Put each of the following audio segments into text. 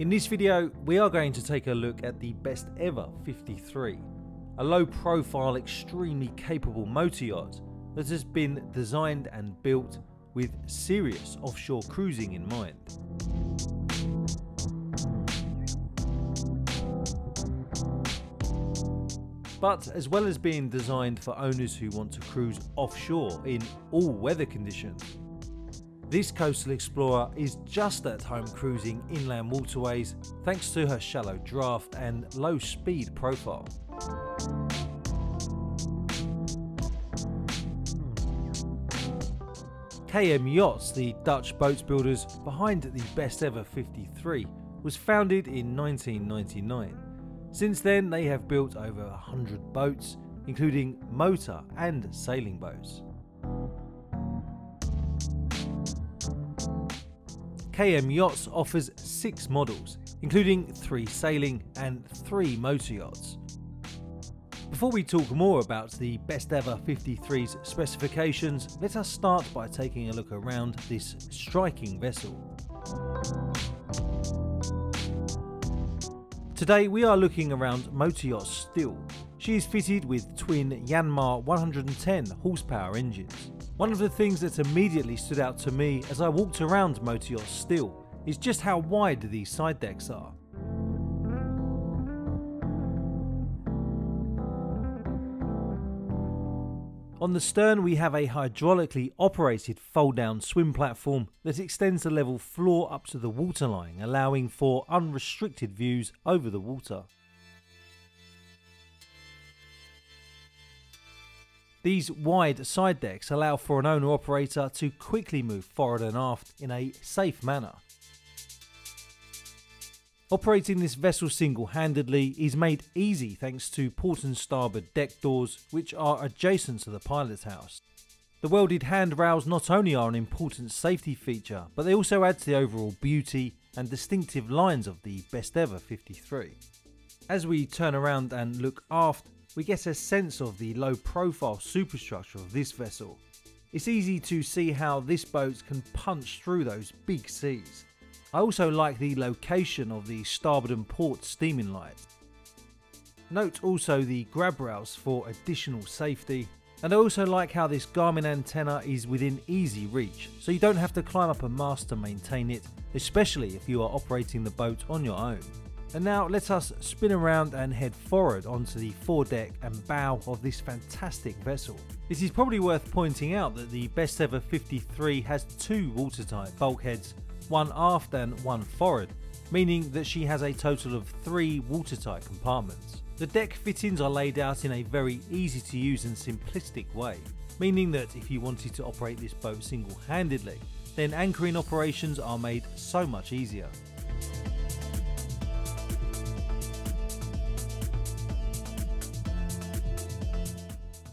In this video, we are going to take a look at the Bestevaer 53, a low profile, extremely capable motor yacht that has been designed and built with serious offshore cruising in mind. But as well as being designed for owners who want to cruise offshore in all weather conditions, this coastal explorer is just at home cruising inland waterways thanks to her shallow draft and low speed profile. KM Yachts, the Dutch boat builders behind the Bestevaer 53, was founded in 1999. Since then, they have built over 100 boats, including motor and sailing boats. KM Yachts offers 6 models, including 3 sailing and 3 motor yachts. Before we talk more about the Bestevaer 53's specifications, let us start by taking a look around this striking vessel. Today we are looking around motor yacht Still. She is fitted with twin Yanmar 110 horsepower engines. One of the things that immediately stood out to me as I walked around motor yacht Still is just how wide these side decks are. On the stern we have a hydraulically operated fold-down swim platform that extends the level floor up to the waterline, allowing for unrestricted views over the water. These wide side decks allow for an owner-operator to quickly move forward and aft in a safe manner. Operating this vessel single-handedly is made easy thanks to port and starboard deck doors, which are adjacent to the pilot's house. The welded handrails not only are an important safety feature, but they also add to the overall beauty and distinctive lines of the Bestevaer 53. As we turn around and look aft, we get a sense of the low-profile superstructure of this vessel. It's easy to see how this boat can punch through those big seas. I also like the location of the starboard and port steaming lights. Note also the grab rails for additional safety, and I also like how this Garmin antenna is within easy reach, so you don't have to climb up a mast to maintain it, especially if you are operating the boat on your own. And now let us spin around and head forward onto the foredeck and bow of this fantastic vessel. It is probably worth pointing out that the Bestevaer 53 has 2 watertight bulkheads, one aft and one forward, meaning that she has a total of 3 watertight compartments. The deck fittings are laid out in a very easy to use and simplistic way, meaning that if you wanted to operate this boat single-handedly, then anchoring operations are made so much easier.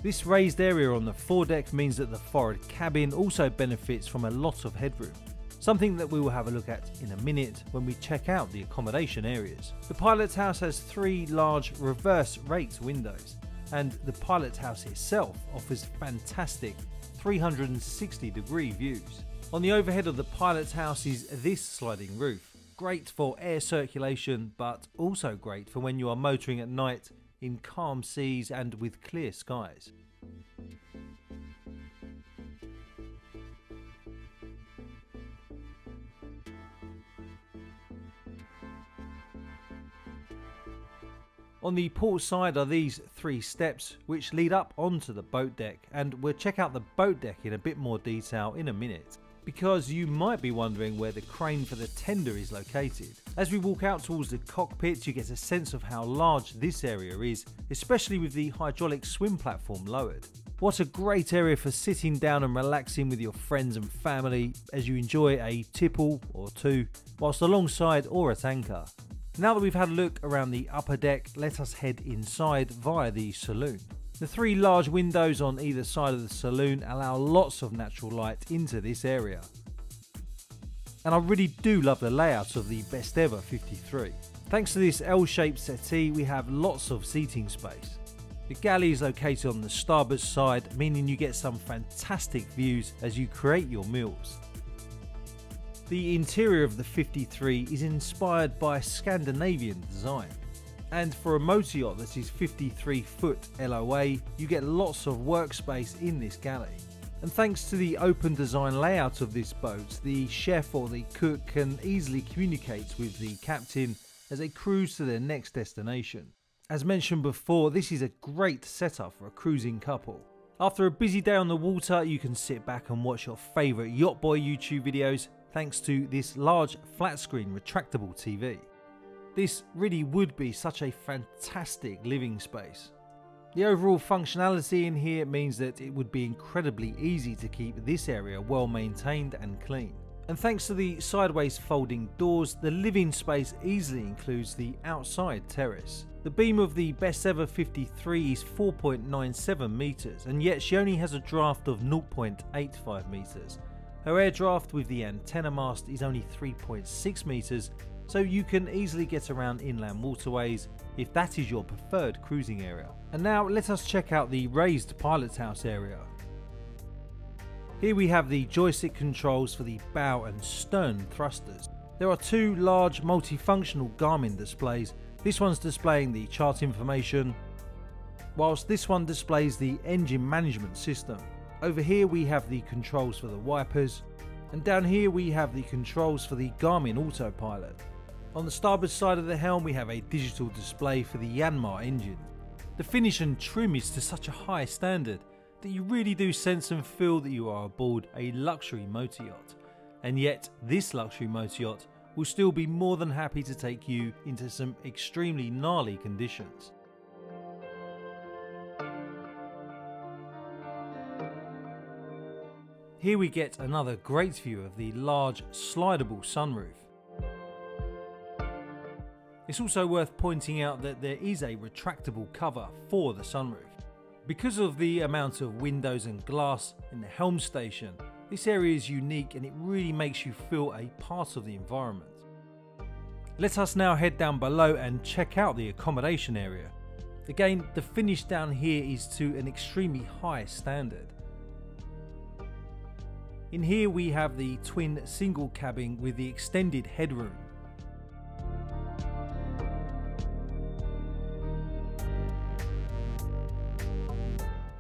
This raised area on the foredeck means that the forward cabin also benefits from a lot of headroom, something that we will have a look at in a minute when we check out the accommodation areas. The pilot's house has 3 large reverse raked windows, and the pilot's house itself offers fantastic 360-degree views. On the overhead of the pilot's house is this sliding roof, great for air circulation but also great for when you are motoring at night in calm seas and with clear skies. On the port side are these 3 steps which lead up onto the boat deck, and we'll check out the boat deck in a bit more detail in a minute, because you might be wondering where the crane for the tender is located. As we walk out towards the cockpit, you get a sense of how large this area is, especially with the hydraulic swim platform lowered. What a great area for sitting down and relaxing with your friends and family as you enjoy a tipple or 2 whilst alongside or at anchor. Now that we've had a look around the upper deck, let us head inside via the saloon. The 3 large windows on either side of the saloon allow lots of natural light into this area. And I really do love the layout of the Bestevaer 53. Thanks to this L-shaped settee, we have lots of seating space. The galley is located on the starboard side, meaning you get some fantastic views as you create your meals. The interior of the 53 is inspired by Scandinavian design. And for a motor yacht that is 53 foot LOA, you get lots of workspace in this galley. And thanks to the open design layout of this boat, the chef or the cook can easily communicate with the captain as they cruise to their next destination. As mentioned before, this is a great setup for a cruising couple. After a busy day on the water, you can sit back and watch your favourite Yacht Boy YouTube videos thanks to this large flat screen retractable TV. This really would be such a fantastic living space. The overall functionality in here means that it would be incredibly easy to keep this area well maintained and clean. And thanks to the sideways folding doors, the living space easily includes the outside terrace. The beam of the Bestevaer 53 is 4.97 metres, and yet she only has a draft of 0.85 metres. Her air draft with the antenna mast is only 3.6 metres, so you can easily get around inland waterways if that is your preferred cruising area. And now let us check out the raised pilot's house area. Here we have the joystick controls for the bow and stern thrusters. There are two large multifunctional Garmin displays. This one's displaying the chart information, whilst this one displays the engine management system. Over here we have the controls for the wipers, and down here we have the controls for the Garmin autopilot. On the starboard side of the helm we have a digital display for the Yanmar engine. The finish and trim is to such a high standard that you really do sense and feel that you are aboard a luxury motor yacht. And yet this luxury motor yacht will still be more than happy to take you into some extremely gnarly conditions. Here we get another great view of the large slidable sunroof. It's also worth pointing out that there is a retractable cover for the sunroof. Because of the amount of windows and glass in the helm station, this area is unique and it really makes you feel a part of the environment. Let us now head down below and check out the accommodation area. Again, the finish down here is to an extremely high standard. In here we have the twin single cabin with the extended headroom.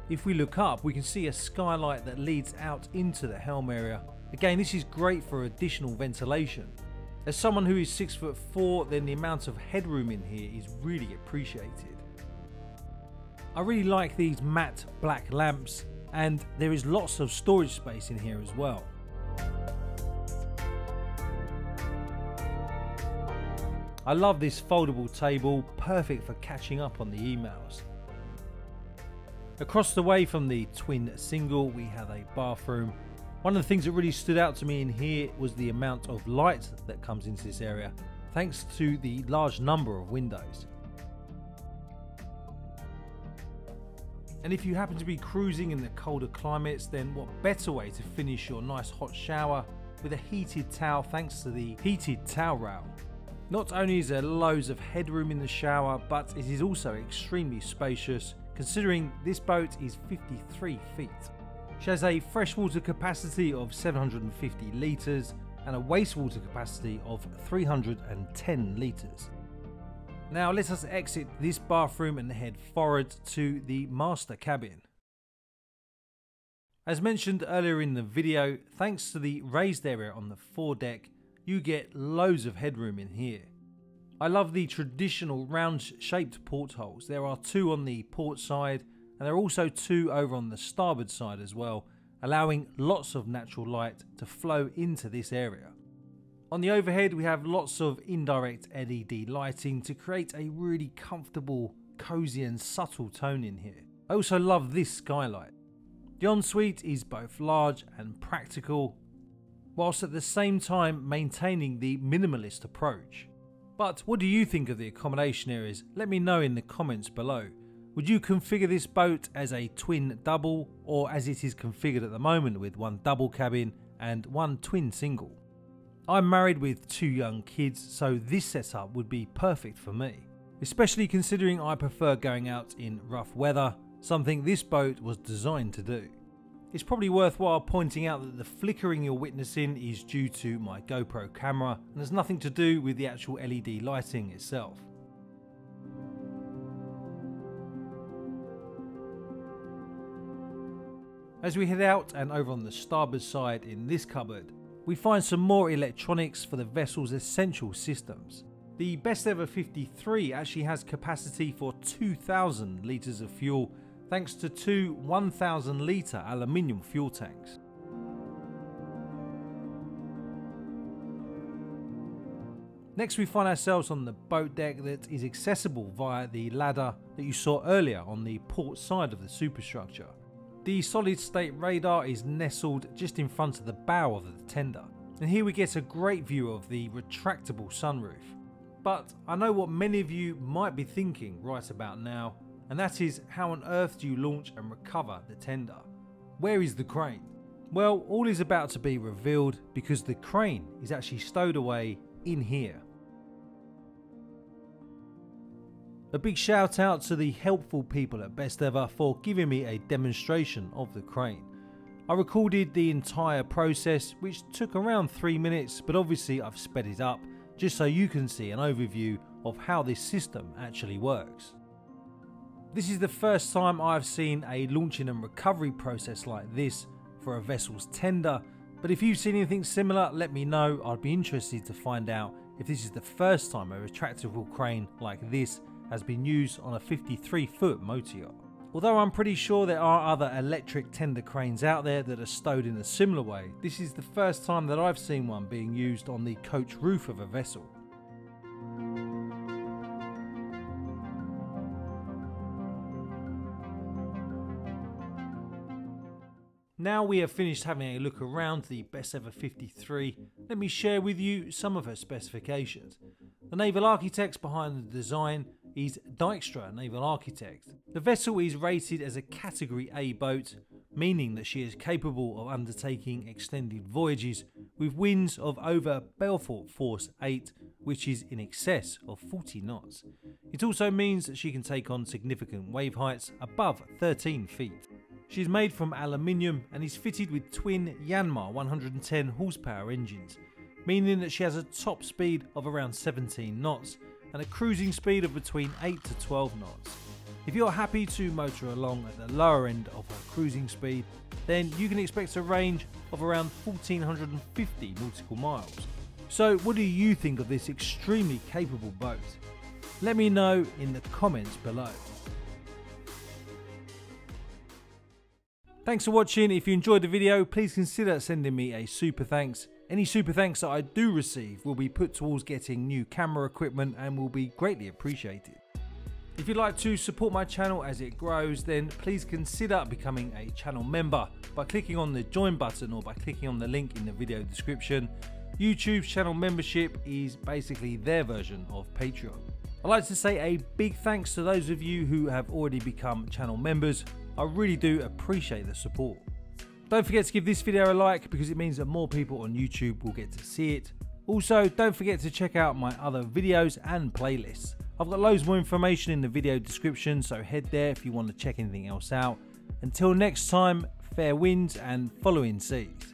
If we look up, we can see a skylight that leads out into the helm area. Again, this is great for additional ventilation. As someone who is 6'4", then the amount of headroom in here is really appreciated. I really like these matte black lamps, and there is lots of storage space in here as well. I love this foldable table, perfect for catching up on the emails. Across the way from the twin single we have a bathroom. One of the things that really stood out to me in here was the amount of light that comes into this area, thanks to the large number of windows. And if you happen to be cruising in the colder climates, then what better way to finish your nice hot shower with a heated towel thanks to the heated towel rail. Not only is there loads of headroom in the shower, but it is also extremely spacious, considering this boat is 53 feet. She has a freshwater capacity of 750 litres and a wastewater capacity of 310 litres. Now let us exit this bathroom and head forward to the master cabin. As mentioned earlier in the video, thanks to the raised area on the foredeck, you get loads of headroom in here. I love the traditional round shaped portholes. There are two on the port side and there are also two over on the starboard side as well, allowing lots of natural light to flow into this area. On the overhead we have lots of indirect LED lighting to create a really comfortable, cozy and subtle tone in here. I also love this skylight. The ensuite is both large and practical, whilst at the same time maintaining the minimalist approach. But what do you think of the accommodation areas? Let me know in the comments below. Would you configure this boat as a twin double, or as it is configured at the moment with one double cabin and one twin single? I'm married with 2 young kids, so this setup would be perfect for me, especially considering I prefer going out in rough weather, something this boat was designed to do. It's probably worthwhile pointing out that the flickering you're witnessing is due to my GoPro camera and has nothing to do with the actual LED lighting itself. As we head out and over on the starboard side in this cupboard, we find some more electronics for the vessel's essential systems. The Bestevaer 53 actually has capacity for 2,000 litres of fuel thanks to two 1,000 litre aluminium fuel tanks. Next we find ourselves on the boat deck that is accessible via the ladder that you saw earlier on the port side of the superstructure. The solid state radar is nestled just in front of the bow of the tender, and here we get a great view of the retractable sunroof. But I know what many of you might be thinking right about now, and that is, how on earth do you launch and recover the tender? Where is the crane? Well, all is about to be revealed because the crane is actually stowed away in here. A big shout out to the helpful people at Bestevaer for giving me a demonstration of the crane. I recorded the entire process, which took around 3 minutes, but obviously I've sped it up just so you can see an overview of how this system actually works. This is the first time I've seen a launching and recovery process like this for a vessel's tender, but if you've seen anything similar, let me know. I'd be interested to find out if this is the first time a retractable crane like this has been used on a 53-foot motor yacht. Although I'm pretty sure there are other electric tender cranes out there that are stowed in a similar way, this is the first time that I've seen one being used on the coach roof of a vessel. Now we have finished having a look around the Bestevaer 53, let me share with you some of her specifications. The naval architect behind the design is Dykstra Naval Architect. The vessel is rated as a Category A boat, meaning that she is capable of undertaking extended voyages with winds of over Belfort Force 8, which is in excess of 40 knots. It also means that she can take on significant wave heights above 13 feet. She is made from aluminium and is fitted with twin Yanmar 110 horsepower engines, meaning that she has a top speed of around 17 knots and a cruising speed of between 8 to 12 knots. If you're happy to motor along at the lower end of her cruising speed, then you can expect a range of around 1,450 nautical miles. So what do you think of this extremely capable boat? Let me know in the comments below. Thanks for watching. If you enjoyed the video, please consider sending me a super thanks. Any super thanks that I do receive will be put towards getting new camera equipment and will be greatly appreciated. If you'd like to support my channel as it grows, then please consider becoming a channel member by clicking on the join button or by clicking on the link in the video description. YouTube's channel membership is basically their version of Patreon. I'd like to say a big thanks to those of you who have already become channel members. I really do appreciate the support. Don't forget to give this video a like because it means that more people on YouTube will get to see it. Also, don't forget to check out my other videos and playlists. I've got loads more information in the video description, so head there if you want to check anything else out. Until next time, fair winds and following seas.